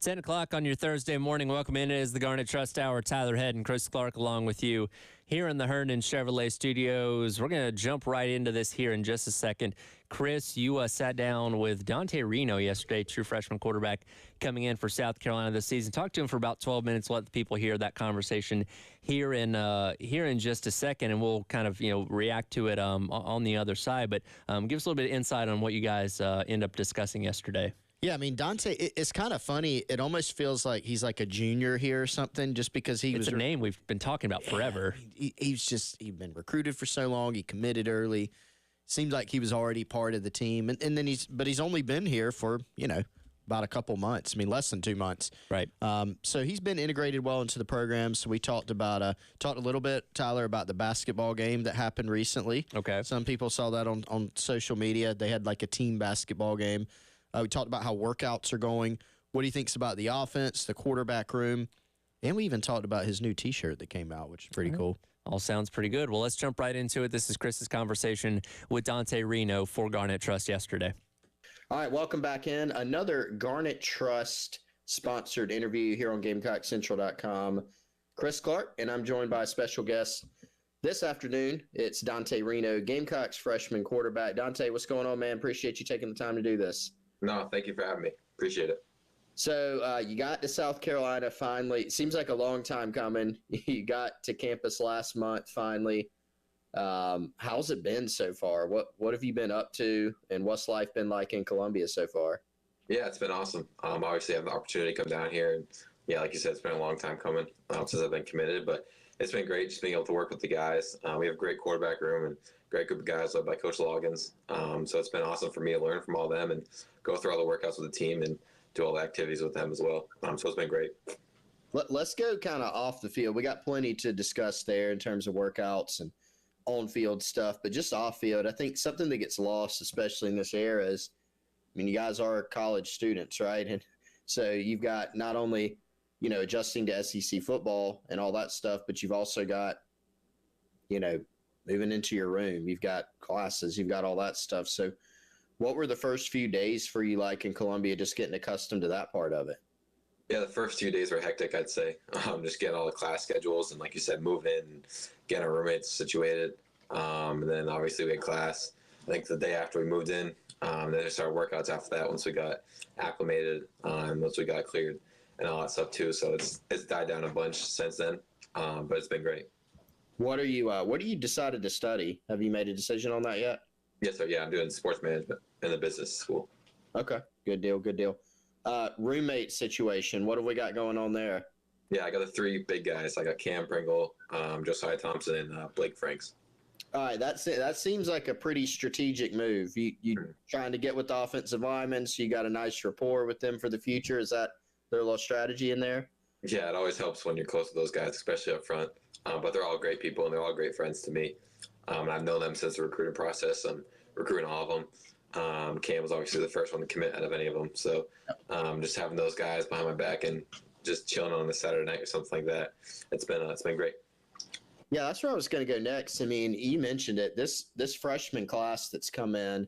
10 o'clock on your Thursday morning. Welcome in. It is the Garnet Trust Hour. Tyler Head and Chris Clark along with you here in the Herndon Chevrolet Studios. We're going to jump right into this here in just a second. Chris, you sat down with Dante Reno yesterday, true freshman quarterback coming in for South Carolina this season. Talked to him for about 12 minutes. Let the people hear that conversation here in just a second, and we'll kind of react to it on the other side. But give us a little bit of insight on what you guys end up discussing yesterday. Yeah, I mean, Dante, it's kind of funny. It almost feels like he's like a junior here or something just because It's a name we've been talking about forever. He'd been recruited for so long. He committed early. Seems like he was already part of the team. And then he's only been here for, about a couple months. I mean, less than 2 months. Right. So he's been integrated well into the program. So we talked a little bit, Tyler, about the basketball game that happened recently. Okay. Some people saw that on social media. They had like a team basketball game. We talked about how workouts are going, what he thinks about the offense, the quarterback room, and we even talked about his new T-shirt that came out, which is pretty cool. All sounds pretty good. Well, let's jump right into it. This is Chris's conversation with Dante Reno for Garnet Trust yesterday. All right, welcome back in. Another Garnet Trust sponsored interview here on GamecockCentral.com. Chris Clark, and I'm joined by a special guest this afternoon. It's Dante Reno, Gamecocks freshman quarterback. Dante, what's going on, man? Appreciate you taking the time to do this. No, thank you for having me. Appreciate it. So you got to South Carolina finally. It seems like a long time coming. You got to campus last month finally. How's it been so far? What have you been up to, and what's life been like in Columbia so far? Yeah, it's been awesome. Obviously, I have the opportunity to come down here. And, yeah, like you said, it's been a long time coming since I've been committed. But it's been great just being able to work with the guys. We have a great quarterback room and great group of guys led by Coach Loggins. So it's been awesome for me to learn from all them and go through all the workouts with the team and do all the activities with them as well. So it's been great. Let's go kind of off the field. We got plenty to discuss there in terms of workouts and on-field stuff, but just off-field, I think something that gets lost, especially in this era, is, you guys are college students, right? And so you've got not only adjusting to SEC football and all that stuff, but you've also got, moving into your room. You've got classes. You've got all that stuff. So what were the first few days for you like in Columbia, just getting accustomed to that part of it? Yeah, the first few days were hectic, I'd say. Just getting all the class schedules and, like you said, moving in and getting our roommates situated. And then obviously we had class, I think the day after we moved in. Then we started workouts after that once we got acclimated, once we got cleared and all that stuff too. So it's died down a bunch since then, but it's been great. What are you decided to study? Have you made a decision on that yet? Yes, sir. Yeah, I'm doing sports management in the business school. Okay, good deal. Roommate situation, what have we got going on there? Yeah, I got the three big guys. I got Cam Pringle, Josiah Thompson, and Blake Franks. All right, that's it. That seems like a pretty strategic move. You trying to get with the offensive linemen, so you got a nice rapport with them for the future. Is that their little strategy in there? Yeah, it always helps when you're close to those guys, especially up front. But they're all great people, and they're all great friends to me. And I've known them since the recruiting process. I'm recruiting all of them. Cam was obviously the first one to commit out of any of them. So just having those guys behind my back and just chilling on a Saturday night or something like that, it's been great. Yeah, that's where I was going to go next. I mean, you mentioned it. This freshman class that's come in,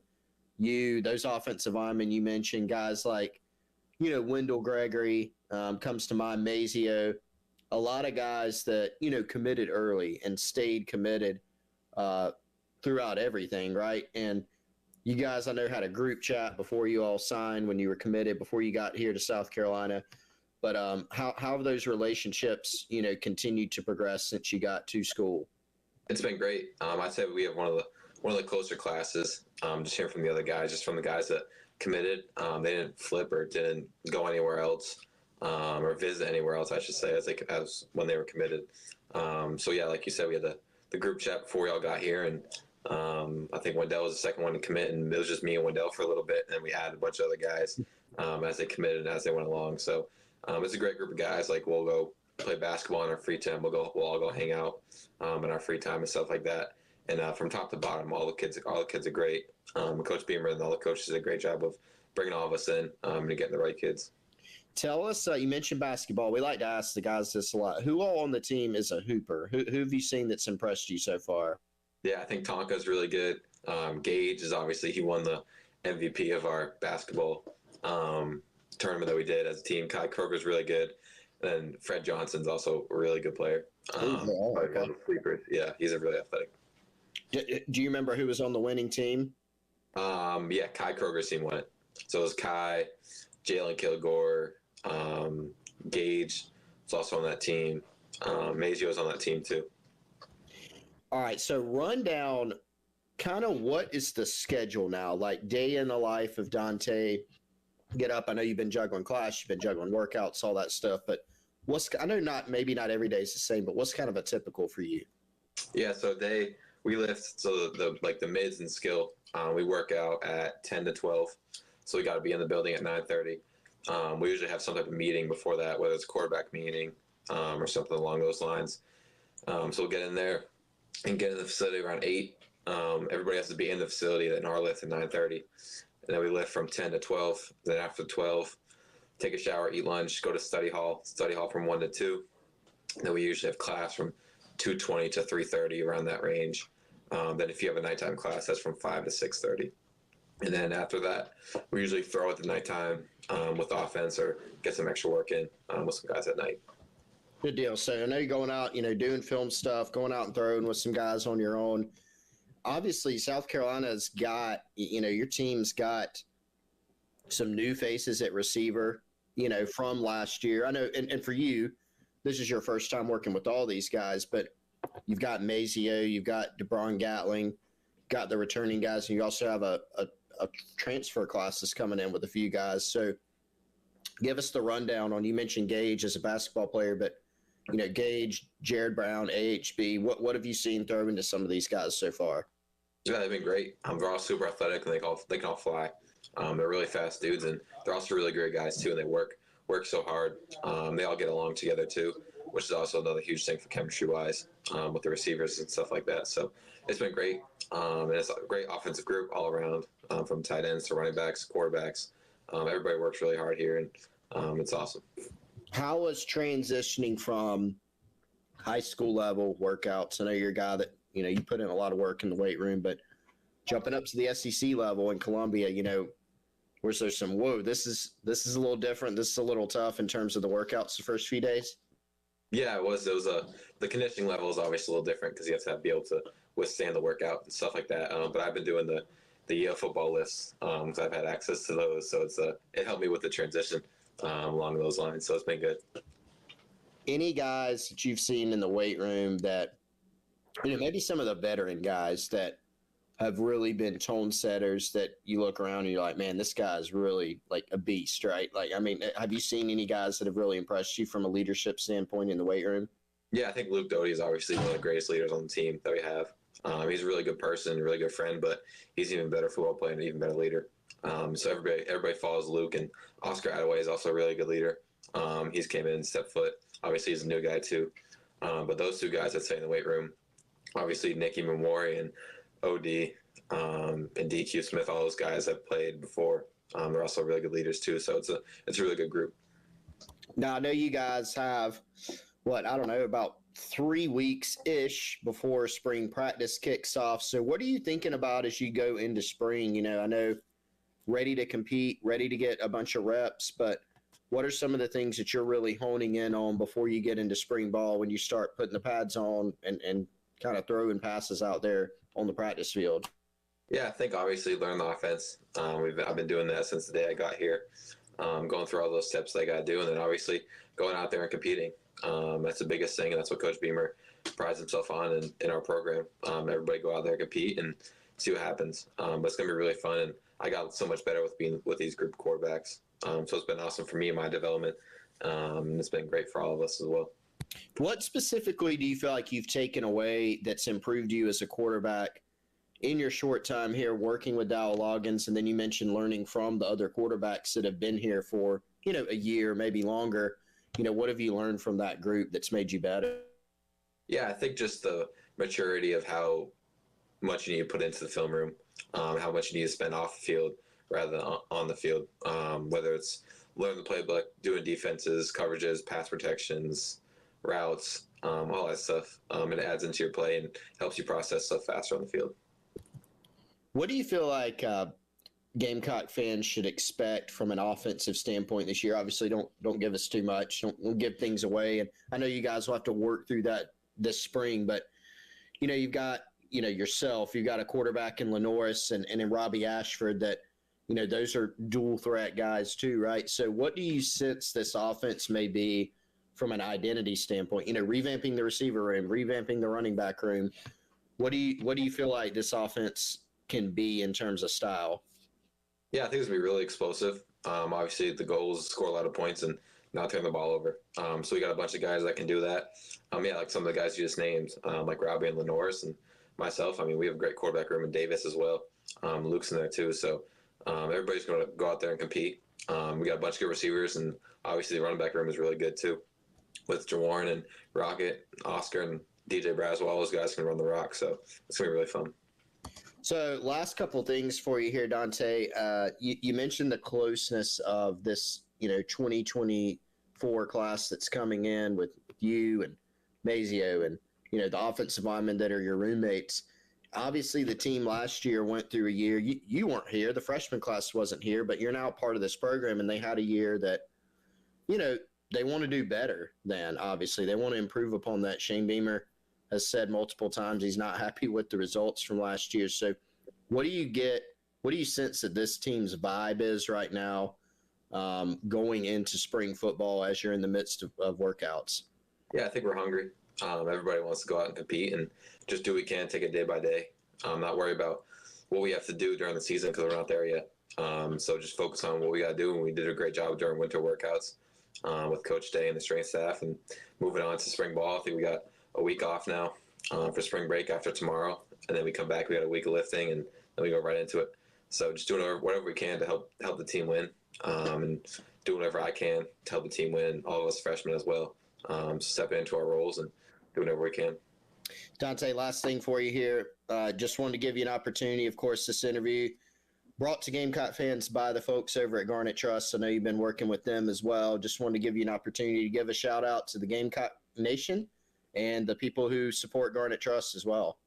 those offensive linemen you mentioned, guys like, Wendell Gregory comes to mind, Mazio, a lot of guys that, committed early and stayed committed throughout everything, right? And you guys, I know, had a group chat before you all signed when you were committed, before you got here to South Carolina. But how have those relationships, continued to progress since you got to school? It's been great. I'd say we have one of the closer classes. Just hearing from the other guys, just from the guys that committed, they didn't flip or didn't go anywhere else or visit anywhere else, I should say, as when they were committed. So yeah, like you said, we had the group chat before we all got here, and I think Wendell was the second one to commit, and it was just me and Wendell for a little bit, and then we had a bunch of other guys as they committed and as they went along. So it's a great group of guys. Like, we'll go play basketball in our free time. We'll all go hang out in our free time and stuff like that. And from top to bottom, all the kids are great. Coach Beamer and all the coaches did a great job of bringing all of us in and getting the right kids. Tell us, you mentioned basketball. We like to ask the guys this a lot. Who all on the team is a hooper? Who have you seen that's impressed you so far? Yeah, I think Tonka's really good. Gage is obviously, he won the MVP of our basketball tournament that we did as a team. Kai Kroger's really good. And then Fred Johnson's also a really good player. Okay. One of the sleepers. Yeah, he's a really athletic. Do you remember who was on the winning team? Yeah, Kai Kroger's team won it. So it was Kai, Jalen Kilgore, Gage was also on that team. Mazio was on that team too. All right, so run down kind of what is the schedule now, like day in the life of Dante. Get up. I know you've been juggling class, you've been juggling workouts, all that stuff, but I know maybe not every day is the same, but what's kind of a typical for you? Yeah, so we lift, so the mids and skill, we work out at 10 to 12. So we got to be in the building at 9:30. We usually have some type of meeting before that, whether it's a quarterback meeting or something along those lines. So we'll get in there and get in the facility around 8. Everybody has to be in the facility at our lift at 9:30. And then we lift from 10 to 12. Then after 12, take a shower, eat lunch, go to study hall from 1 to 2. And then we usually have class from 2:20 to 3:30, around that range. Then if you have a nighttime class, that's from 5 to 6:30. And then after that, we usually throw at the nighttime with offense or get some extra work in with some guys at night. Good deal. So I know you're going out, doing film stuff, going out and throwing with some guys on your own. Obviously, South Carolina's got, your team's got some new faces at receiver, from last year. I know, and for you, this is your first time working with all these guys, but you've got Mazio, you've got DeBron Gatling, got the returning guys, and you also have a transfer class that's coming in with a few guys. So give us the rundown on, you mentioned Gage as a basketball player, but, Gage, Jared Brown, AHB, what have you seen throw into some of these guys so far? Yeah, they've been great. They're all super athletic, and they can all fly. They're really fast dudes, and they're also really great guys too, and they work so hard. They all get along together too, which is also another huge thing for chemistry-wise with the receivers and stuff like that. So it's been great, and it's a great offensive group all around, from tight ends to running backs, quarterbacks. Everybody works really hard here, and it's awesome. How was transitioning from high school level workouts? I know you're a guy that, you put in a lot of work in the weight room, but jumping up to the SEC level in Columbia, where's there some, this is a little different. This is a little tough in terms of the workouts the first few days? Yeah, it was the conditioning level is obviously a little different because you have to be able to withstand the workout and stuff like that. But I've been doing the Yale football lifts because I've had access to those. So it helped me with the transition along those lines. So it's been good. Any guys that you've seen in the weight room that, maybe some of the veteran guys that have really been tone setters that you look around and you're like, man, this guy's really like a beast, right? Like, have you seen any guys that have really impressed you from a leadership standpoint in the weight room? Yeah, I think Luke Doty is obviously one of the greatest leaders on the team that we have. He's a really good person, a really good friend, but he's an even better football player and an even better leader. So everybody follows Luke, and Oscar Attaway is also a really good leader. He's came in and stepped foot. Obviously, he's a new guy too. But those two guys, I'd say, in the weight room, obviously Nicky Memori and OD and DQ Smith, all those guys have played before. They're also really good leaders too. So it's a really good group. Now, I know you guys have, about 3 weeks-ish before spring practice kicks off. So what are you thinking about as you go into spring? I know ready to compete, ready to get a bunch of reps, but what are some of the things that you're really honing in on before you get into spring ball when you start putting the pads on and kind of throwing passes out there on the practice field? Yeah, I think obviously learn the offense. I've been doing that since the day I got here, going through all those steps I got to do, and then obviously going out there and competing. That's the biggest thing, and that's what Coach Beamer prides himself on in our program. Everybody go out there, compete, and see what happens. But it's going to be really fun, and I got so much better with being with these group quarterbacks. So it's been awesome for me in my development, and it's been great for all of us as well. What specifically do you feel like you've taken away that's improved you as a quarterback in your short time here working with Dowell Loggins? And then you mentioned learning from the other quarterbacks that have been here for, a year, maybe longer. What have you learned from that group that's made you better? Yeah, I think just the maturity of how much you need to put into the film room, how much you need to spend off the field rather than on the field, whether it's learning the playbook, doing defenses, coverages, pass protections, routes, all that stuff. It adds into your play and helps you process stuff faster on the field. What do you feel like Gamecock fans should expect from an offensive standpoint this year? Obviously, don't give us too much. Don't give things away. And I know you guys will have to work through that this spring, but you've got yourself. You've got a quarterback in Lenoris and in Robbie Ashford that those are dual threat guys too, right? So what do you sense this offense may be from an identity standpoint? Revamping the receiver room, revamping the running back room. What do you feel like this offense can be in terms of style? Yeah, I think it's going to be really explosive. Obviously, the goal is to score a lot of points and not turn the ball over. So we got a bunch of guys that can do that. Like some of the guys you just named, like Robbie and Lenoris and myself. I mean, we have a great quarterback room, and Davis as well. Luke's in there too. So everybody's going to go out there and compete. We got a bunch of good receivers, and obviously the running back room is really good too, with Jawarn and Rocket, Oscar, and DJ Braswell. All those guys can run the rock. So it's going to be really fun. So last couple of things for you here, Dante. You mentioned the closeness of this, 2024 class that's coming in with you and Mazio and, the offensive linemen that are your roommates. Obviously, the team last year went through a year. You weren't here. The freshman class wasn't here, but you're now part of this program, and they had a year that, they want to do better than, obviously. They want to improve upon that. Shane Beamer has said multiple times he's not happy with the results from last year. So what do you sense that this team's vibe is right now going into spring football as you're in the midst of workouts? Yeah, I think we're hungry. Everybody wants to go out and compete and just do what we can, take it day by day. Not worry about what we have to do during the season because we're not there yet. So just focus on what we got to do, and we did a great job during winter workouts with Coach Day and the strength staff. And moving on to spring ball, I think we got a week off now for spring break after tomorrow, and then we come back. We got a week of lifting, and then we go right into it. So just doing whatever we can to help the team win, and do whatever I can to help the team win. All of us freshmen as well, stepping into our roles and doing whatever we can. Dante, last thing for you here. Just wanted to give you an opportunity. Of course, this interview brought to Gamecock fans by the folks over at Garnet Trust. I know you've been working with them as well. Just wanted to give you an opportunity to give a shout out to the Gamecock Nation and the people who support Garnet Trust as well.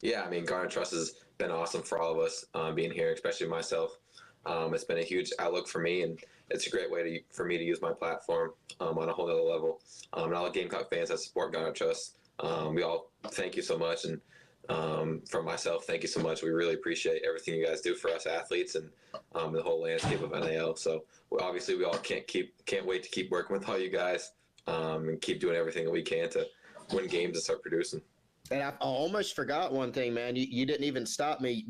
Yeah, I mean, Garnet Trust has been awesome for all of us being here, especially myself. It's been a huge outlook for me, and it's a great way for me to use my platform on a whole other level. And all the Gamecock fans that support Garnet Trust, we all thank you so much. And from myself, thank you so much. We really appreciate everything you guys do for us athletes and the whole landscape of NAL. So obviously, we all can't wait to keep working with all you guys and keep doing everything that we can to win games and start producing. And I almost forgot one thing, man. You didn't even stop me.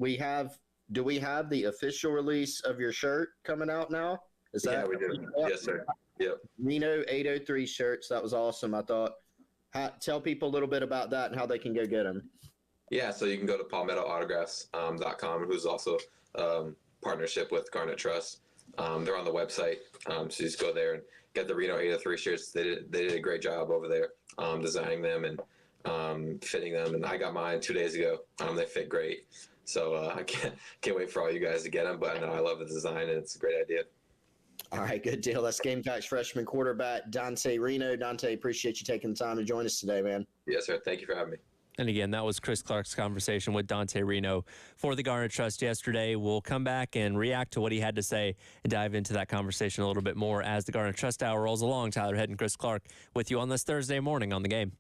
Do we have the official release of your shirt coming out now? Yeah, we do. Yes, sir. Yep. Reno 803 shirts. That was awesome. I thought. Tell people a little bit about that and how they can go get them. Yeah, so you can go to palmettoautographs.com, who's also partnership with Garnet Trust. They're on the website, so you just go there and get the Reno 803 shirts. They did a great job over there designing them and fitting them. And I got mine 2 days ago. They fit great. So I can't wait for all you guys to get them. But no, I love the design, and it's a great idea. All right, good deal. That's Gamecocks freshman quarterback Dante Reno. Dante, appreciate you taking the time to join us today, man. Yes, sir. Thank you for having me. And again, that was Chris Clark's conversation with Dante Reno for the Garnet Trust yesterday. We'll come back and react to what he had to say and dive into that conversation a little bit more as the Garnet Trust Hour rolls along. Tyler Head and Chris Clark with you on this Thursday morning on The Game.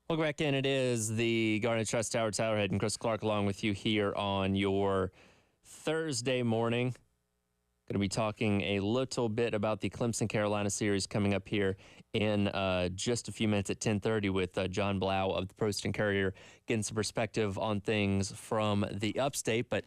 Welcome back in. It is the Garnet Trust Tower, Tyler Head and Chris Clark along with you here on your Thursday morning. Going to be talking a little bit about the Clemson-Carolina series coming up here in just a few minutes at 10:30 with John Blau of the Post-Courier getting some perspective on things from the upstate. But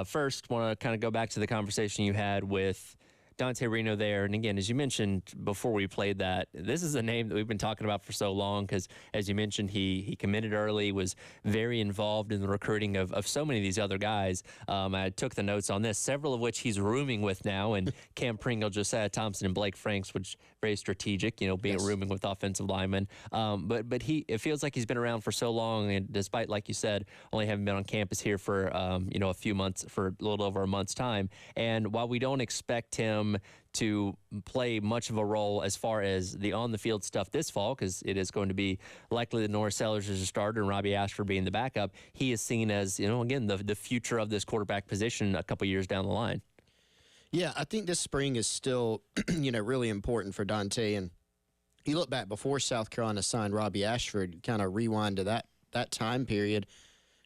first, want to kind of go back to the conversation you had with Dante Reno there. And again, as you mentioned before we played that, this is a name that we've been talking about for so long because, as you mentioned, he committed early, was very involved in the recruiting of so many of these other guys. I took the notes on this, several of which he's rooming with now, and Cam Pringle, Josiah Thompson, and Blake Franks, which very strategic, being rooming with offensive linemen. But it feels like he's been around for so long, and despite, like you said, only having been on campus here for, a few months, for a little over a month's time. And while we don't expect him to play much of a role as far as the on-the-field stuff this fall, because it is going to be likely that Norris Sellers is a starter and Robbie Ashford being the backup, he is seen as, again, the future of this quarterback position a couple years down the line. Yeah, I think this spring is still, really important for Dante. And you look back before South Carolina signed Robbie Ashford, kind of rewind to that time period.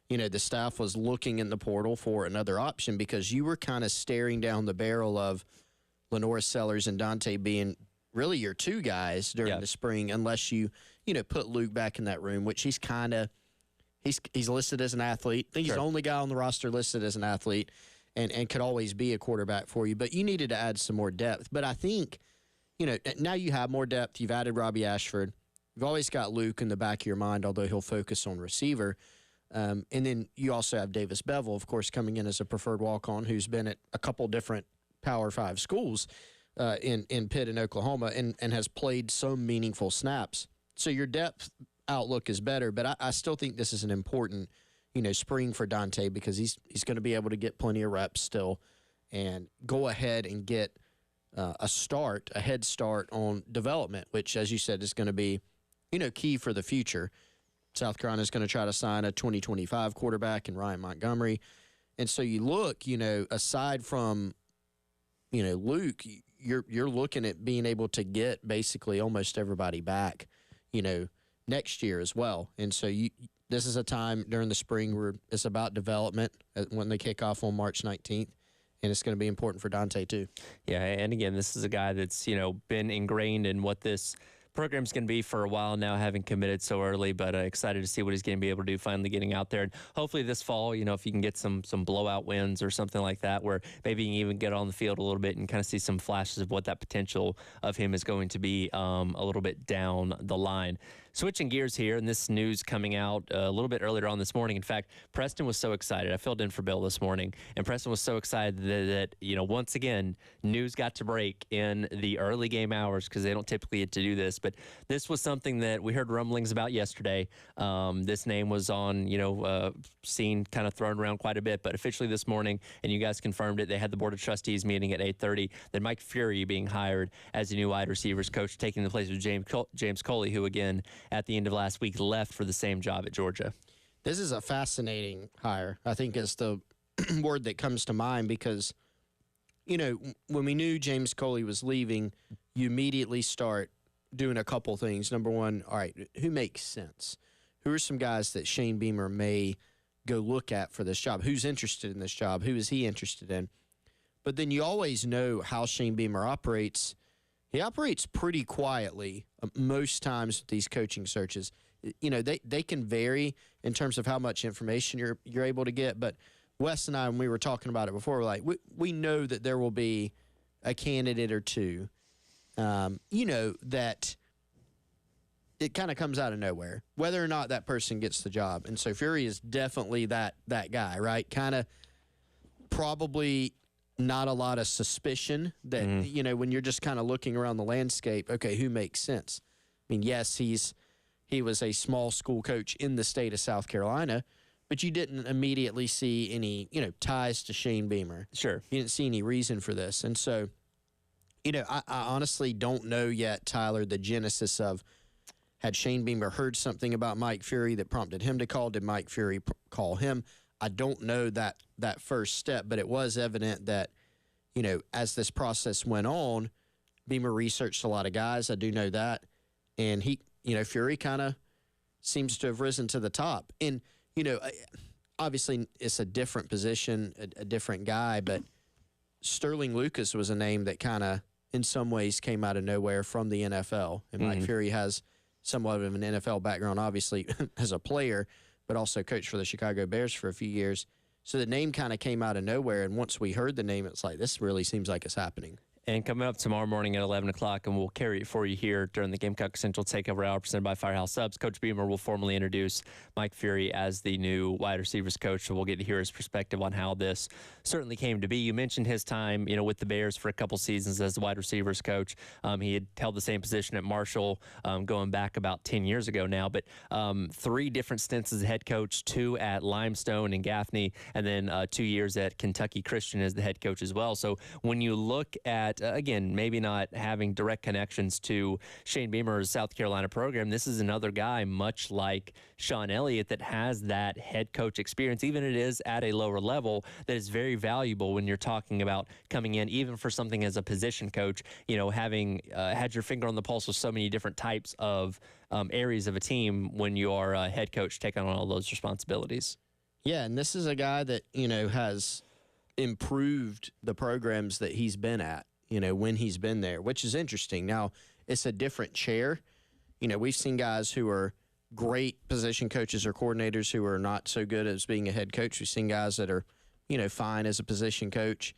The staff was looking in the portal for another option because you were kind of staring down the barrel of Norris Sellers and Dante being really your two guys during the spring, unless you put Luke back in that room, which he's listed as an athlete. I think he's the only guy on the roster listed as an athlete and could always be a quarterback for you. But you needed to add some more depth. But I think, now you have more depth. You've added Robbie Ashford. You've always got Luke in the back of your mind, although he'll focus on receiver. And then you also have Davis Bevel, of course, coming in as a preferred walk-on, who's been at a couple different Power 5 schools in Pitt and Oklahoma and has played some meaningful snaps. So your depth outlook is better, but I still think this is an important, spring for Dante because he's going to be able to get plenty of reps still and go ahead and get a head start on development, which, as you said, is going to be, key for the future. South Carolina is going to try to sign a 2025 quarterback in Ryan Montgomery. And so you look, aside from Luke, you're looking at being able to get basically almost everybody back, next year as well. And so this is a time during the spring where it's about development when they kick off on March 19th. And it's going to be important for Dante too. Yeah, and again, this is a guy that's, been ingrained in what this program's going to be for a while now, having committed so early, but excited to see what he's going to be able to do finally getting out there. And hopefully this fall, if you can get some blowout wins or something like that, where maybe you can even get on the field a little bit and kind of see some flashes of what that potential of him is going to be a little bit down the line. Switching gears here, and this news coming out a little bit earlier on this morning. In fact, Preston was so excited. I filled in for Bill this morning, and Preston was so excited that once again, news got to break in the early game hours because they don't typically get to do this. But this was something that we heard rumblings about yesterday. This name was on, seen kind of thrown around quite a bit, but officially this morning, and you guys confirmed it, they had the Board of Trustees meeting at 8:30, that Mike Fury being hired as the new wide receivers coach, taking the place of James Coley, who, again, at the end of last week left for the same job at Georgia. This is a fascinating hire, I think, is the word that comes to mind because, when we knew James Coley was leaving, you immediately start doing a couple things. Number one, all right, who makes sense? Who are some guys that Shane Beamer may go look at for this job? Who's interested in this job? Who is he interested in? But then you always know how Shane Beamer operates. He operates pretty quietly most times with these coaching searches. They can vary in terms of how much information you're able to get. But Wes and I, when we were talking about it before, we're like, we know that there will be a candidate or two, that it kind of comes out of nowhere, whether or not that person gets the job. And so Fury is definitely that guy, right? Kind of probably not a lot of suspicion that, when you're just kind of looking around the landscape, okay, who makes sense? I mean, yes, he was a small school coach in the state of South Carolina, but you didn't immediately see any, ties to Shane Beamer. Sure. You didn't see any reason for this. And so, I honestly don't know yet, Tyler, the genesis of had Shane Beamer heard something about Mike Fury that prompted him to call? Did Mike Fury call him? I don't know that first step, but it was evident that, as this process went on, Beamer researched a lot of guys. I do know that. And he, Fury kind of seems to have risen to the top. And, obviously it's a different position, a different guy, but Sterling Lucas was a name that kind of, in some ways, came out of nowhere from the NFL. And Mike Fury has somewhat of an NFL background, obviously, as a player, but also coached for the Chicago Bears for a few years. So the name kind of came out of nowhere, and once we heard the name, it's like, this really seems like it's happening. And coming up tomorrow morning at 11 o'clock, and we'll carry it for you here during the Gamecock Central Takeover Hour presented by Firehouse Subs. Coach Beamer will formally introduce Mike Fury as the new wide receivers coach, so we'll get to hear his perspective on how this certainly came to be. You mentioned his time, with the Bears for a couple seasons as the wide receivers coach. He had held the same position at Marshall going back about 10 years ago now, but 3 different stints as a head coach, 2 at Limestone and Gaffney, and then 2 years at Kentucky Christian as the head coach as well. So when you look at, again, maybe not having direct connections to Shane Beamer's South Carolina program, this is another guy, much like Sean Elliott, that has that head coach experience, even if it is at a lower level, that is very valuable when you're talking about coming in, even for something as a position coach, having had your finger on the pulse with so many different types of areas of a team when you are a head coach, taking on all those responsibilities. Yeah, and this is a guy that, has improved the programs that he's been at, when he's been there, which is interesting. Now, it's a different chair. We've seen guys who are great position coaches or coordinators who are not so good as being a head coach. We've seen guys that are, fine as a position coach,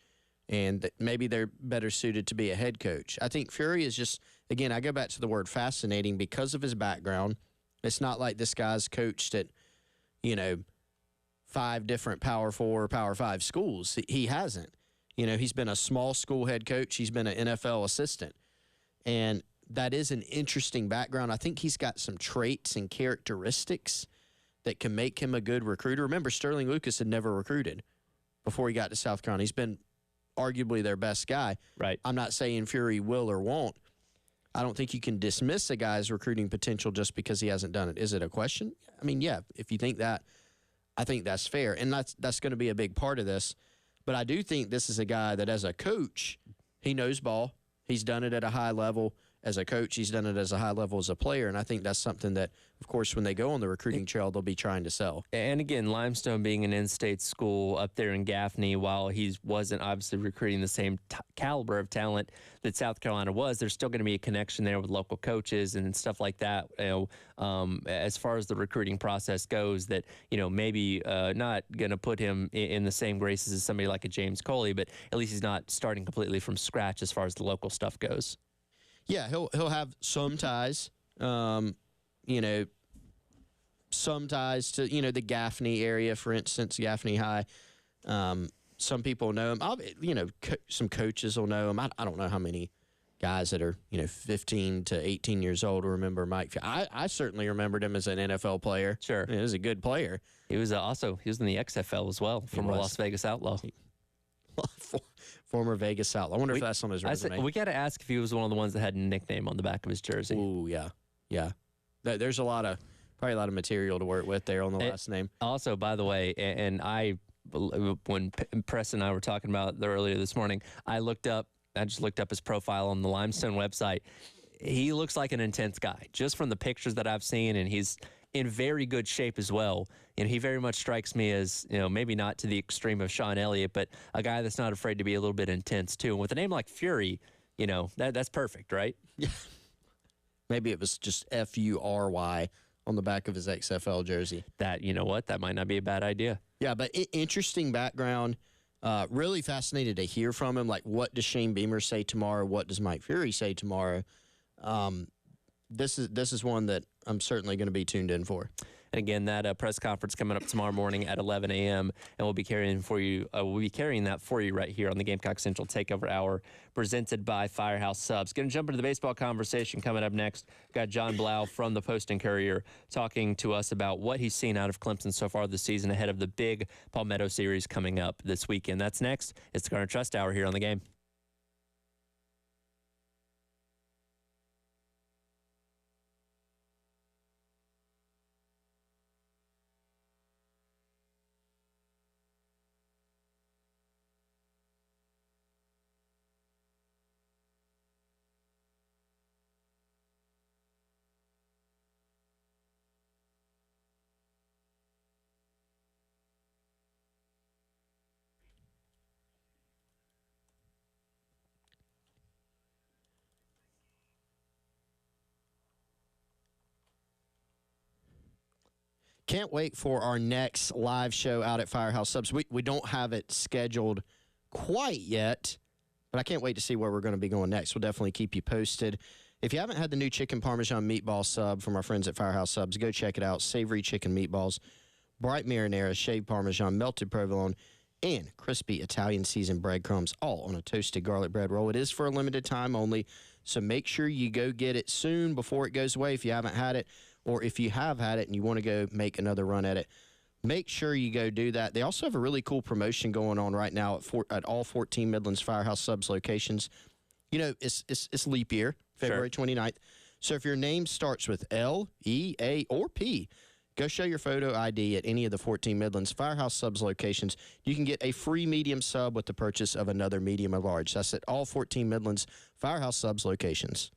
and that maybe they're better suited to be a head coach. I think Fury is just, again, I go back to the word fascinating because of his background. It's not like this guy's coached at, 5 different Power 4 or Power 5 schools. He hasn't. He's been a small school head coach. He's been an NFL assistant. And that is an interesting background. I think he's got some traits and characteristics that can make him a good recruiter. Remember, Sterling Lucas had never recruited before he got to South Carolina. He's been arguably their best guy. Right. I'm not saying Fury will or won't. I don't think you can dismiss a guy's recruiting potential just because he hasn't done it. Is it a question? I mean, yeah, if you think that, I think that's fair. And that's going to be a big part of this. But I do think this is a guy that, as a coach, he knows ball. He's done it at a high level. As a coach, he's done it as a high level as a player. And I think that's something that, of course, when they go on the recruiting trail, they'll be trying to sell. And again, Limestone being an in-state school up there in Gaffney, while he wasn't obviously recruiting the same caliber of talent that South Carolina was, there's still going to be a connection there with local coaches and stuff like that. As far as the recruiting process goes, that maybe not going to put him in the same graces as somebody like a James Coley, but at least he's not starting completely from scratch as far as the local stuff goes. Yeah, he'll have some ties, some ties to, the Gaffney area, for instance, Gaffney High. Some people know him. Some coaches will know him. I don't know how many guys that are, 15 to 18 years old will remember Mike. I certainly remembered him as an NFL player. Sure. He was a good player. He was he was in the XFL as well, former Las Vegas Outlaw. Former Vegas Outlaw. I wonder if that's on his resume. We got to ask if he was one of the ones that had a nickname on the back of his jersey. Ooh, yeah. There's probably a lot of material to work with there on the last name. Also, by the way, and when Press and I were talking about it earlier this morning, I just looked up his profile on the Limestone website. He looks like an intense guy, just from the pictures that I've seen, and he's in very good shape as well. And he very much strikes me as, maybe not to the extreme of Sean Elliott, but a guy that's not afraid to be a little bit intense too. And with a name like Fury, that's perfect, right? Yeah. Maybe it was just Fury on the back of his XFL jersey. That might not be a bad idea. Yeah, but interesting background. Really fascinated to hear from him. Like, what does Shane Beamer say tomorrow? What does Mike Fury say tomorrow? This is one that I'm certainly going to be tuned in for. And again, that press conference coming up tomorrow morning at 11 a.m. and we'll be carrying that for you right here on the Gamecock Central Takeover Hour, presented by Firehouse Subs. Going to jump into the baseball conversation coming up next. Got John Blau from the Post and Courier talking to us about what he's seen out of Clemson so far this season ahead of the big Palmetto Series coming up this weekend. That's next. It's the Garnet Trust Hour here on the Game. Can't wait for our next live show out at Firehouse Subs. We don't have it scheduled quite yet, but I can't wait to see where we're going to be going next. We'll definitely keep you posted. If you haven't had the new chicken parmesan meatball sub from our friends at Firehouse Subs, go check it out. Savory chicken meatballs, bright marinara, shaved parmesan, melted provolone, and crispy Italian seasoned breadcrumbs, all on a toasted garlic bread roll. It is for a limited time only, so make sure you go get it soon before it goes away if you haven't had it, or if you have had it and you want to go make another run at it. Make sure you go do that. They also have a really cool promotion going on right now at all 14 Midlands Firehouse Subs locations. You know, it's leap year, February 29th. So if your name starts with L, E, A, or P, go show your photo ID at any of the 14 Midlands Firehouse Subs locations. You can get a free medium sub with the purchase of another medium or large. That's at all 14 Midlands Firehouse Subs locations.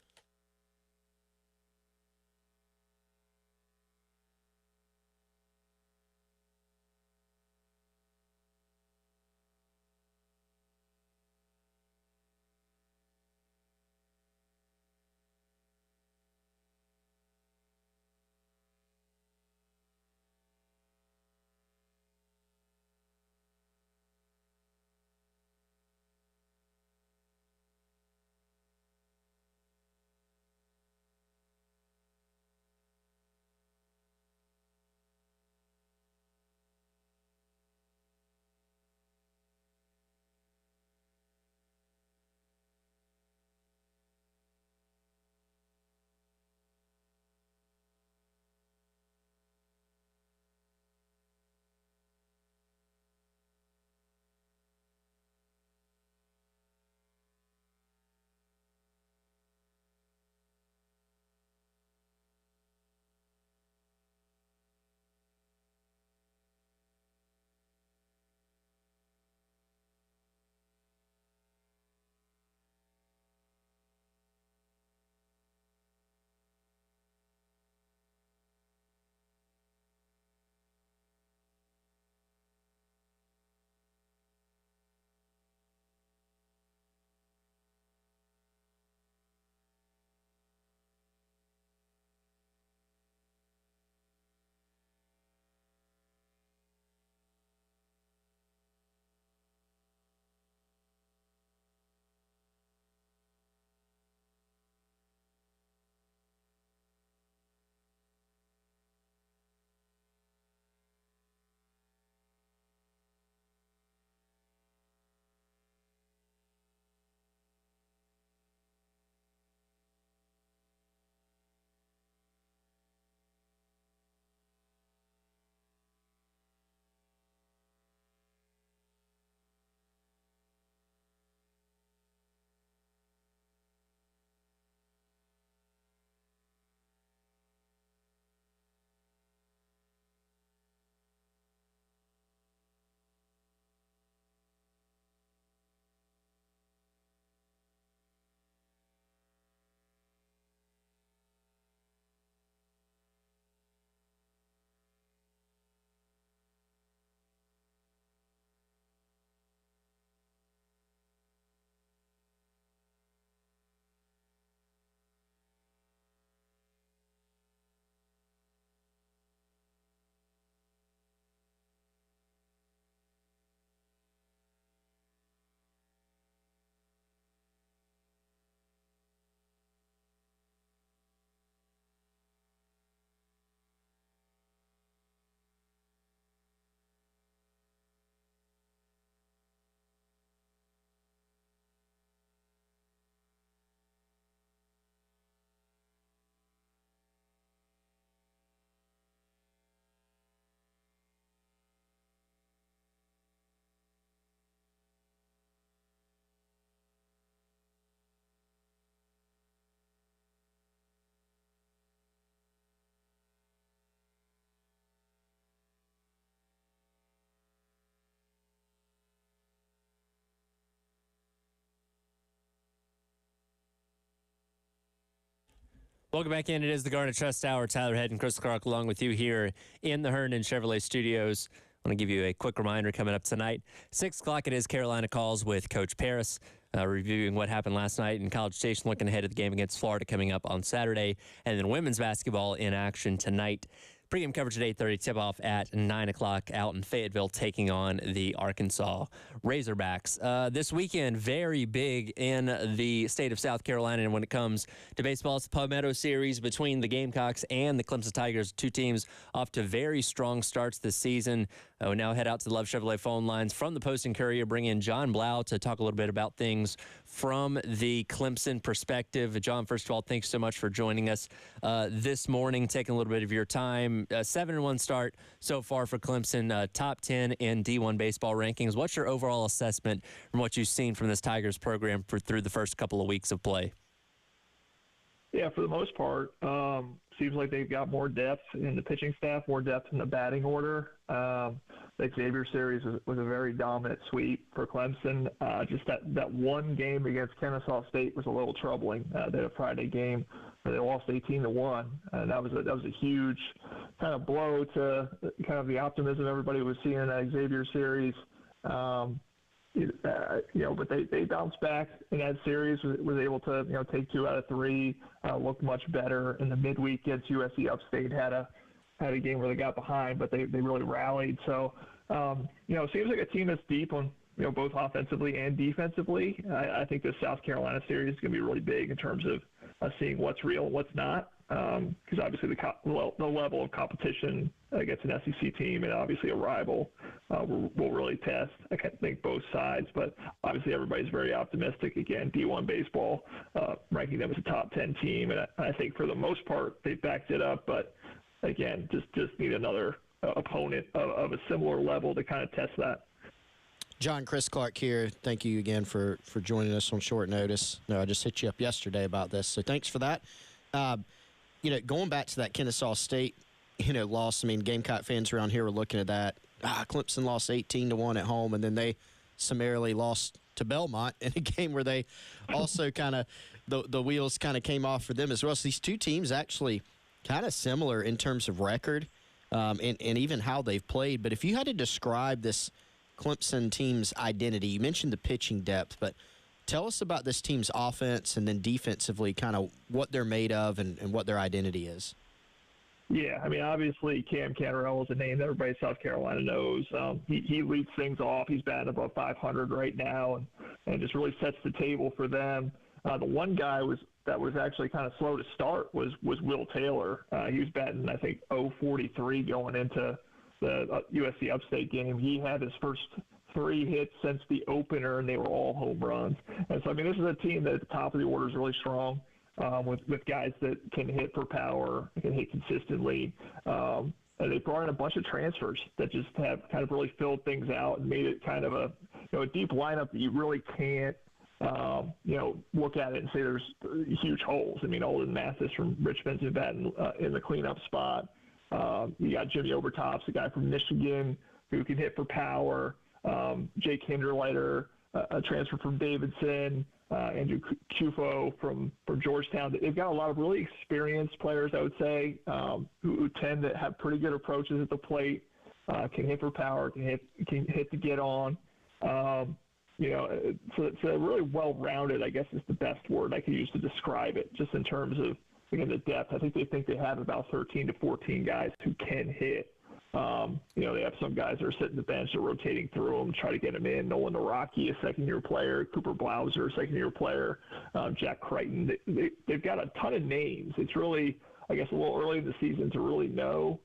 Welcome back in. It is the Garnet Trust Hour. Tyler Head and Chris Clark along with you here in the Herndon Chevrolet Studios. I want to give you a quick reminder coming up tonight. 6 o'clock, it is Carolina Calls with Coach Paris, reviewing what happened last night in College Station, looking ahead at the game against Florida coming up on Saturday, and then women's basketball in action tonight. Pregame coverage at 8:30, tip-off at 9 o'clock out in Fayetteville, taking on the Arkansas Razorbacks. This weekend, very big in the state of South Carolina, and when it comes to baseball, it's the Palmetto Series between the Gamecocks and the Clemson Tigers. Two teams off to very strong starts this season. We now head out to the Love Chevrolet phone lines from the Post and Courier, bring in John Blau to talk a little bit about things from the Clemson perspective. John, first of all, thanks so much for joining us this morning, taking a little bit of your time. 7-1 start so far for Clemson, top 10 in D1 baseball rankings. What's your overall assessment from what you've seen from this Tigers program through the first couple of weeks of play? Yeah, for the most part, seems like they've got more depth in the pitching staff, more depth in the batting order. The Xavier series was a very dominant sweep for Clemson. Just that one game against Kennesaw State was a little troubling. They had a Friday game where they lost 18-1. That was a huge kind of blow to kind of the optimism everybody was seeing in that Xavier series. But they bounced back in that series, was able to, take 2 out of 3, looked much better. In the midweek against USC Upstate had a game where they got behind, but they really rallied. So, it seems like a team that's deep on, both offensively and defensively. I think this South Carolina series is going to be really big in terms of seeing what's real and what's not. Because obviously the level of competition against an SEC team and obviously a rival will really test, I think, both sides. But obviously everybody's very optimistic. Again, D1 baseball, ranking them as a top 10 team. And I think for the most part, they backed it up. But again, just need another opponent of a similar level to kind of test that. John, Chris Clark here. Thank you again for joining us on short notice. No, I just hit you up yesterday about this, so thanks for that. Going back to that Kennesaw State, loss, I mean, Gamecock fans around here were looking at that. Clemson lost 18-1 at home, and then they summarily lost to Belmont in a game where they also kind of, the wheels kind of came off for them as well. So these two teams actually kind of similar in terms of record and even how they've played. But if you had to describe this Clemson team's identity, you mentioned the pitching depth, but tell us about this team's offense and then defensively kind of what they're made of and what their identity is. Yeah, I mean, obviously Cam Cantarell is a name that everybody in South Carolina knows. He leads things off. He's batting above 500 right now and just really sets the table for them. The one guy that was actually kind of slow to start was Will Taylor. He was batting, I think, 0.43 going into the USC Upstate game. He had his first 3 hits since the opener, and they were all home runs. And so, I mean, this is a team that at the top of the order is really strong with guys that can hit for power, can hit consistently. And they brought in a bunch of transfers that just have kind of really filled things out and made it kind of a deep lineup that you really can't look at it and say there's huge holes. I mean, Olden Mathis from Richmond's been in the cleanup spot. You got Jimmy Obertops, a guy from Michigan who can hit for power. Jake Hinderleiter, a transfer from Davidson. Andrew Kufo from Georgetown. They've got a lot of really experienced players, I would say, who tend to have pretty good approaches at the plate, can hit for power, can hit to get on. So it's a really well-rounded, I guess is the best word I could use to describe it, just in terms of, again, the depth. I think they have about 13 to 14 guys who can hit. They have some guys that are sitting the bench, they're rotating through them, try to get them in. Nolan Naraki, a second-year player. Cooper Blauser, a second-year player. Jack Crichton. They've got a ton of names. It's really, I guess, a little early in the season to really know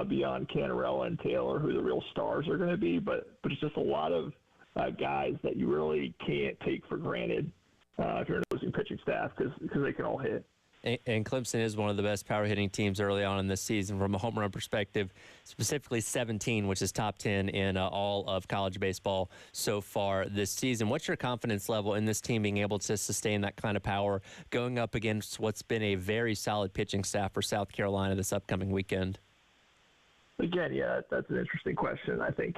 beyond Cantarella and Taylor who the real stars are going to be. But it's just a lot of guys that you really can't take for granted if you're an opposing pitching staff because they can all hit. And Clemson is one of the best power hitting teams early on in this season from a home run perspective, specifically 17, which is top 10 in all of college baseball so far this season. What's your confidence level in this team being able to sustain that kind of power going up against what's been a very solid pitching staff for South Carolina this upcoming weekend? Again, yeah, that's an interesting question. I think,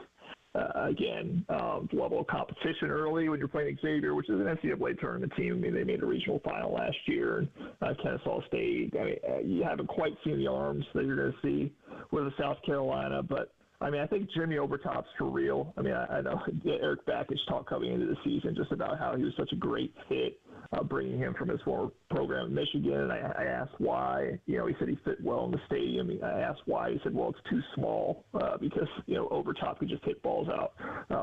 level of competition early when you're playing Xavier, which is an NCAA tournament team. I mean, they made a regional final last year, and Kennesaw State. I mean, you haven't quite seen the arms that you're going to see with South Carolina, but I mean, I think Jimmy Obertop's for real. I mean, I know Eric Backus talked coming into the season just about how he was such a great fit bringing him from his former program in Michigan. And I asked why. He said he fit well in the stadium. I asked why. He said, well, it's too small because Overtop could just hit balls out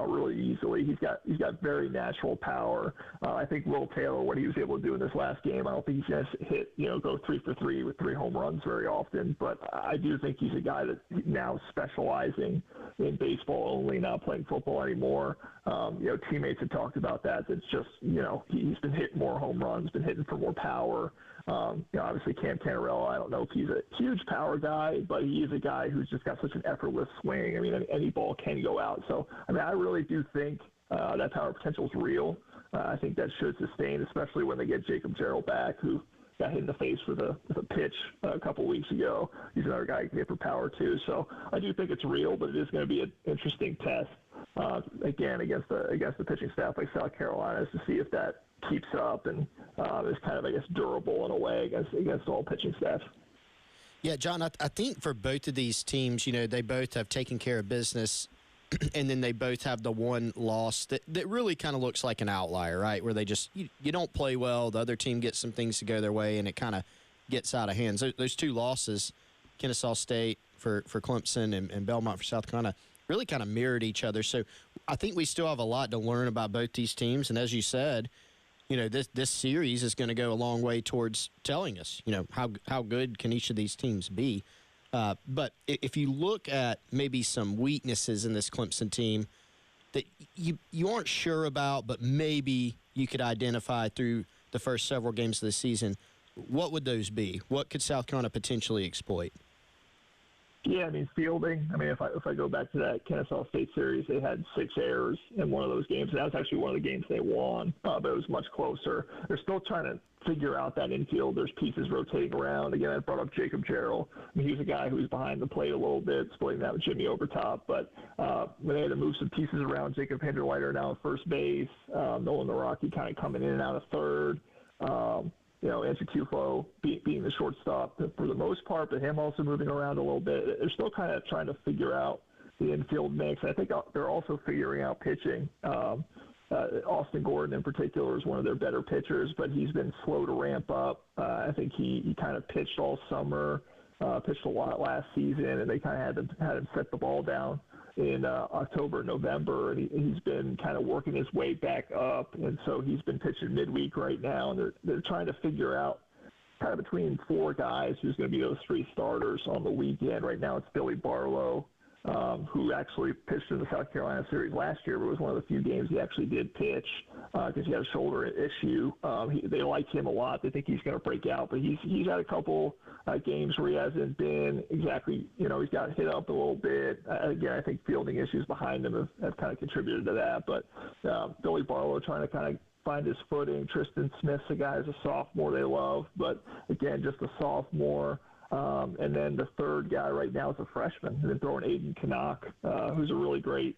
really easily. He's got very natural power. I think Will Taylor, what he was able to do in this last game, I don't think he's going to hit go 3 for 3 with 3 home runs very often. But I do think he's a guy that now specializing in baseball only, not playing football anymore. Teammates have talked about that. It's just he's been hitting more home runs, been hitting for more power. Obviously Cam Canarella, I don't know if he's a huge power guy, but he is a guy who's just got such an effortless swing. I mean, any ball can go out. So, I really do think that power potential is real. I think that should sustain, especially when they get Jacob Jarrell back, who got hit in the face with a pitch a couple weeks ago. He's another guy who can hit for power too. So I do think it's real, but it is going to be an interesting test again against the pitching staff like South Carolina, to see if that keeps up and is kind of, I guess, durable in a way against all pitching staff. Yeah, John, I think for both of these teams, they both have taken care of business, and then they both have the one loss that really kind of looks like an outlier, right, where they just you don't play well, the other team gets some things to go their way, and it kind of gets out of hands. Those 2 losses, Kennesaw State for Clemson and Belmont for South Carolina, really kind of mirrored each other. So I think we still have a lot to learn about both these teams, and as you said, this series is going to go a long way towards telling us, how good can each of these teams be. But if you look at maybe some weaknesses in this Clemson team that you aren't sure about, but maybe you could identify through the first several games of the season, what would those be? What could South Carolina potentially exploit? Yeah, fielding. If I go back to that Kennesaw State series, they had 6 errors in one of those games. And that was actually one of the games they won, but it was much closer. They're still trying to figure out that infield. There's pieces rotating around. Again, I brought up Jacob Jarrell. He was a guy who was behind the plate a little bit, splitting that with Jimmy Overtop. But when they had to move some pieces around, Jacob Hinderleiter now at first base, Nolan Naraki kind of coming in and out of third. Andrew Cufo being the shortstop for the most part, but him also moving around a little bit. They're still kind of trying to figure out the infield mix. I think they're also figuring out pitching. Austin Gordon in particular is one of their better pitchers, but he's been slow to ramp up. I think he kind of pitched all summer, pitched a lot last season, and they kind of had him set the ball down in October, November, and he's been kind of working his way back up, and so he's been pitching midweek right now, and they're trying to figure out kind of between 4 guys who's going to be those 3 starters on the weekend. Right now it's Billy Barlow, who actually pitched in the South Carolina series last year, but it was one of the few games he actually did pitch because he had a shoulder issue. They like him a lot. They think he's going to break out, but he's had a couple games where he hasn't been exactly, he's got hit up a little bit. Again, I think fielding issues behind him have kind of contributed to that, but Billy Barlow trying to kind of find his footing. Tristan Smith's a guy as a sophomore they love, but again, just a sophomore. And then the third guy right now is a freshman. And then throwing Aiden Canuck, who's a really great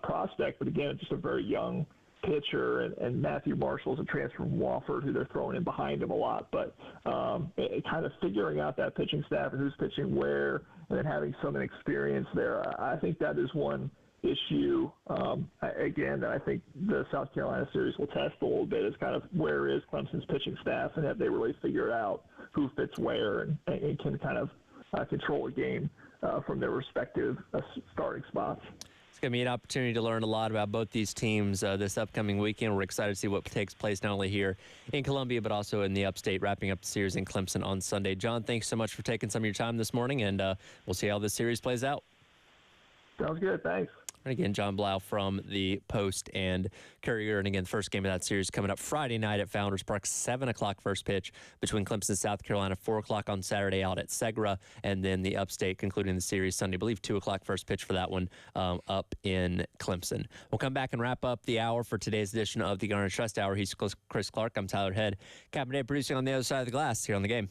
prospect, but again, just a very young pitcher. And Matthew Marshall's a transfer from Wofford, who they're throwing in behind him a lot. But kind of figuring out that pitching staff and who's pitching where, and then having some experience there, I think that is one issue, again, that I think the South Carolina series will test a little bit, is kind of where is Clemson's pitching staff, and have they really figured out who fits where and can kind of control a game from their respective starting spots. It's going to be an opportunity to learn a lot about both these teams this upcoming weekend. We're excited to see what takes place not only here in Columbia, but also in the upstate, wrapping up the series in Clemson on Sunday. John, thanks so much for taking some of your time this morning, and we'll see how this series plays out. Sounds good. Thanks. And again, John Blau from the Post and Courier. And again, the first game of that series coming up Friday night at Founders Park, 7 o'clock first pitch between Clemson and South Carolina, 4 o'clock on Saturday out at Segra, and then the Upstate concluding the series Sunday. I believe 2 o'clock first pitch for that one up in Clemson. We'll come back and wrap up the hour for today's edition of the Garnet Trust Hour. He's Chris Clark. I'm Tyler Head. Cabinet producing on the other side of the glass here on the game.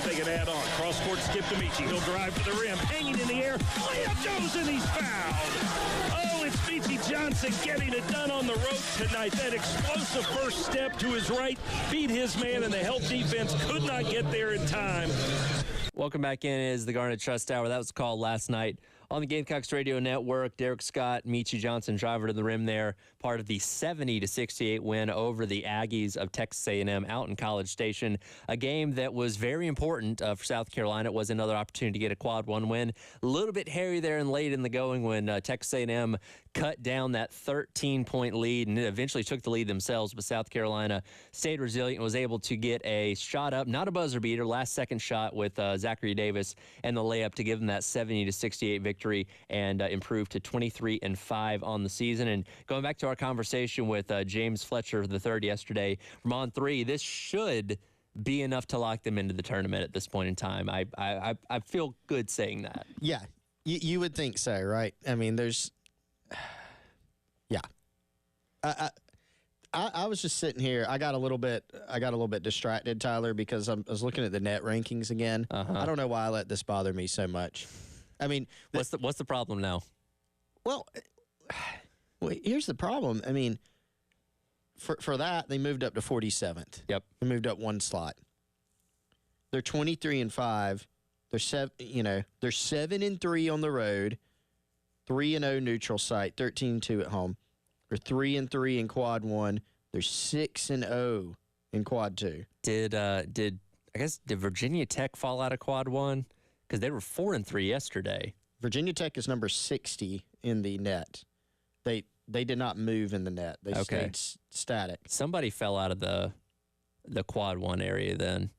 if they can add on. Cross-court skip to Michi. He'll drive to the rim. Hanging in the air. Layup goes, and he's fouled. Oh, it's Michi Johnson getting it done on the road tonight. That explosive first step to his right beat his man, and the help defense could not get there in time. Welcome back in is the Garnet Trust Hour. That was called last night on the Gamecocks Radio Network. Derek Scott, Michi Johnson, driver to the rim there, part of the 70-68 win over the Aggies of Texas A&M out in College Station. A game that was very important for South Carolina. It was another opportunity to get a quad one win. A little bit hairy there and late in the going when Texas A&M cut down that 13-point lead and eventually took the lead themselves, but South Carolina stayed resilient and was able to get a shot up, not a buzzer beater, last-second shot with Zachary Davis and the layup to give them that 70-68 victory and improve to 23-5 on the season. And going back to our conversation with James Fletcher III yesterday from On 3, this should be enough to lock them into the tournament at this point in time. I feel good saying that. Yeah, you would think so, right? I mean, there's... Yeah. I was just sitting here. I got a little bit distracted, Tyler, because I was looking at the net rankings again. I don't know why I let this bother me so much. I mean, what's the problem now? Well, here's the problem. I mean, for that they moved up to 47th. Yep, they moved up one slot. They're 23-5. They're 7-3 on the road, 3-0 neutral site, 13-2 at home. They're 3-3 in quad one. They're 6-0 in quad two. Did Virginia Tech fall out of quad one? Because they were 4-3 yesterday. Virginia Tech is number 60 in the net. They did not move in the net. They stayed static. Somebody fell out of the quad one area then.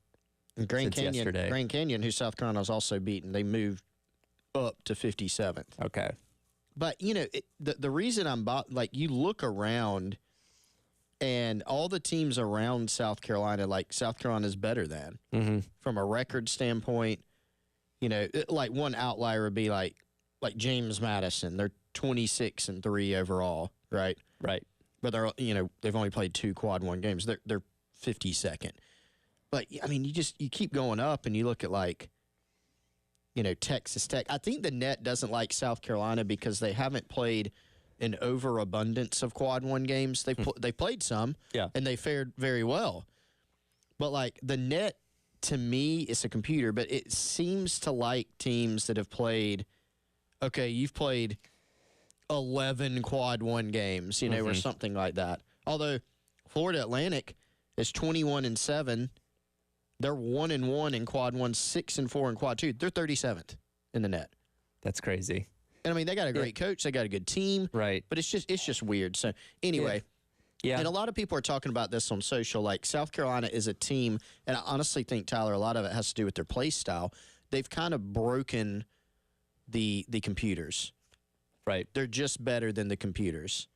And Grand Canyon, who South Carolina has also beaten, they moved up to 57th. Okay. But, the reason you look around and all the teams around South Carolina, like South Carolina is better than. From a record standpoint, like one outlier would be like James Madison. They're 26-3 overall, right? Right. But they're, they've only played 2 quad one games. They're 52nd. But, I mean, you keep going up and you look at Texas Tech. I think the net doesn't like South Carolina because they haven't played an overabundance of quad one games. They played some, and they fared very well. But the net, to me, is a computer, but it seems to like teams that have played. Okay, you've played 11 quad one games, or something like that. Although Florida Atlantic is 21-7. They're 1-1 in quad one, 6-4 in quad two. They're 37th in the net. That's crazy. And I mean, they got a great coach. They got a good team. Right. But it's just weird. So anyway, yeah. And a lot of people are talking about this on social. Like South Carolina is a team, and I honestly think, Tyler, a lot of it has to do with their play style. They've kind of broken the computers. Right. They're just better than the computers.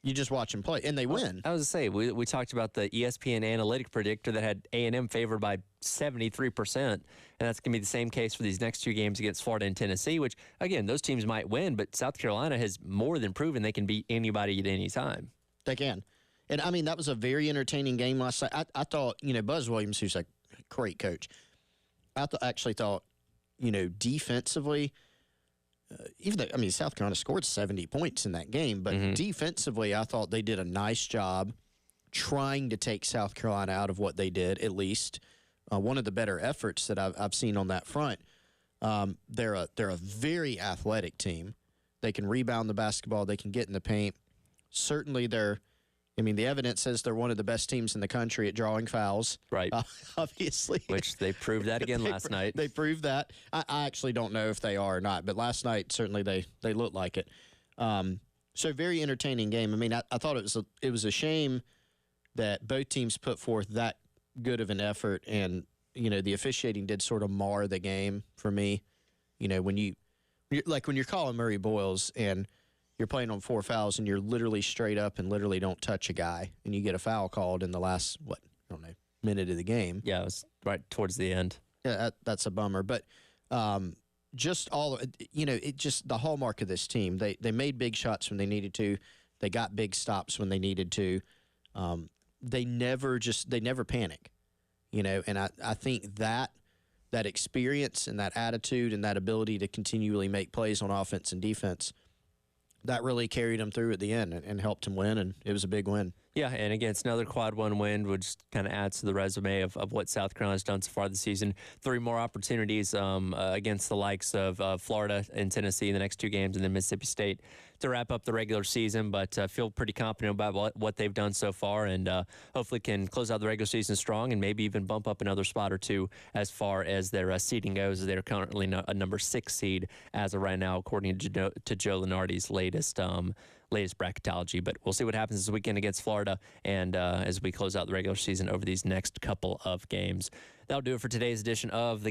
You just watch them play, and they win. I was going to say, we talked about the ESPN analytic predictor that had A&M favored by 73%, and that's going to be the same case for these next 2 games against Florida and Tennessee, which, again, those teams might win, but South Carolina has more than proven they can beat anybody at any time. They can. And, I mean, that was a very entertaining game last night. I thought, Buzz Williams, who's a great coach, I actually thought, defensively – even though, South Carolina scored 70 points in that game, but defensively, I thought they did a nice job trying to take South Carolina out of what they did, at least. One of the better efforts that I've seen on that front. They're a very athletic team. They can rebound the basketball. They can get in the paint. Certainly, the evidence says they're one of the best teams in the country at drawing fouls. Right. Obviously. Which they proved that again last night. They proved that. I actually don't know if they are or not, but last night, certainly they looked like it. So very entertaining game. I thought it was a shame that both teams put forth that good of an effort, and, the officiating did sort of mar the game for me. When you're calling Murray Boyles and you're playing on 4 fouls and you're literally straight up and literally don't touch a guy, and you get a foul called in the last, minute of the game. Yeah, it was right towards the end. Yeah, that's a bummer. But just the hallmark of this team, they made big shots when they needed to. They got big stops when they needed to. They never panic, and I think that that experience and that attitude and that ability to continually make plays on offense and defense, that really carried him through at the end and helped him win, and it was a big win. Yeah, and again, it's another quad one win, which kind of adds to the resume of what South Carolina's done so far this season. 3 more opportunities against the likes of Florida and Tennessee in the next 2 games, and then Mississippi State to wrap up the regular season. But feel pretty confident about what they've done so far, and hopefully can close out the regular season strong and maybe even bump up another spot or 2 as far as their seeding goes. They're currently a number 6 seed as of right now, according to Joe Lunardi's latest bracketology. But we'll see what happens this weekend against Florida and as we close out the regular season over these next couple of games. That'll do it for today's edition of the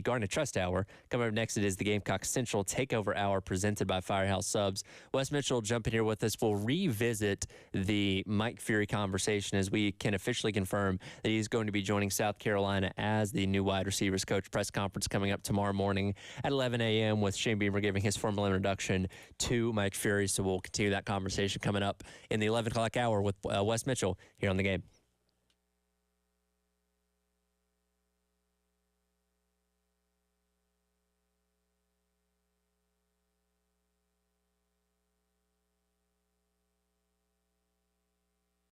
Garnet Trust Hour. Coming up next, it is the Gamecock Central Takeover Hour presented by Firehouse Subs. Wes Mitchell will jump in here with us. We'll revisit the Mike Fury conversation as we can officially confirm that he's going to be joining South Carolina as the new wide receivers coach. Press conference coming up tomorrow morning at 11 a.m. with Shane Beamer giving his formal introduction to Mike Fury. So we'll continue that conversation coming up in the 11 o'clock hour with Wes Mitchell here on The Game.